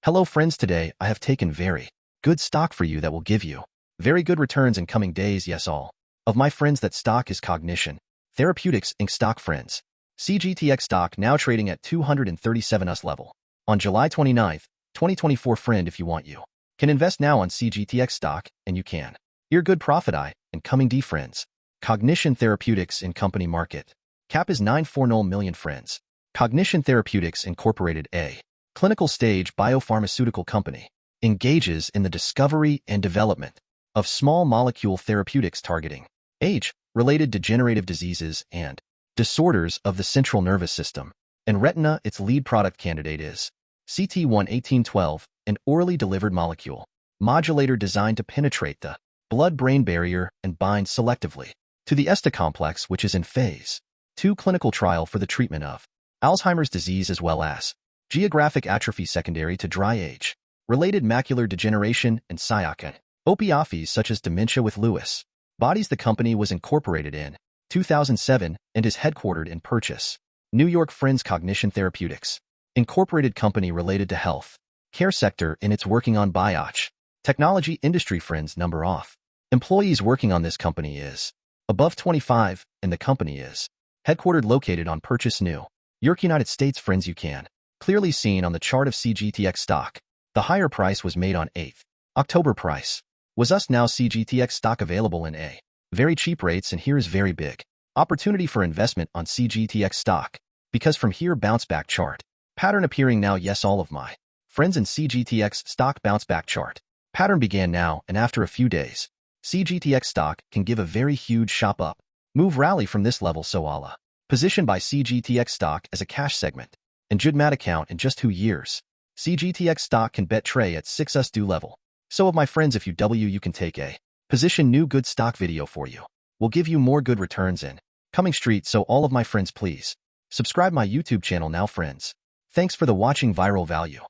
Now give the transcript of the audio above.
Hello friends, today I have taken very good stock for you that will give you very good returns in coming days. Yes, all of my friends, that stock is Cognition Therapeutics Inc. stock, friends. CGTX stock now trading at 237 US level on July 29th, 2024. Friend, if you want, you can invest now on CGTX stock and you can ear good profit in coming D, friends. Cognition Therapeutics in company market cap is 940 million, friends. Cognition Therapeutics Incorporated, a clinical stage biopharmaceutical company, engages in the discovery and development of small molecule therapeutics targeting age-related degenerative diseases and disorders of the central nervous system and retina. Its lead product candidate is CT1-1812, an orally delivered molecule modulator designed to penetrate the blood-brain barrier and bind selectively to the ESTA complex, which is in phase 2 clinical trial for the treatment of Alzheimer's disease as well as geographic atrophy secondary to dry age-related macular degeneration and myopathies such as dementia with Lewy bodies. The company was incorporated in 2007 and is headquartered in Purchase, New York. Friends, Cognition Therapeutics Incorporated company related to health care sector, and it's working on biotech technology industry. Friends, number of employees working on this company is above 25, and the company is headquartered located on Purchase, New York, United States. Friends, you can clearly seen on the chart of CGTX stock. The higher price was made on 8th October. Price was us. Now CGTX stock available in a very cheap rates, and here is very big opportunity for investment on CGTX stock, because from here bounce back chart pattern appearing now. Yes, all of my friends, in CGTX stock bounce back chart pattern began now, and after a few days CGTX stock can give a very huge shop up move rally from this level. So Allah position by CGTX stock as a cash segment and Judmat account in just 2 years. CGTX stock can bet tray at 6 US due level. So of my friends, if you can take a position. New good stock video for you will give you more good returns in coming street. So all of my friends, please subscribe my YouTube channel now, friends. Thanks for the watching. Viral value.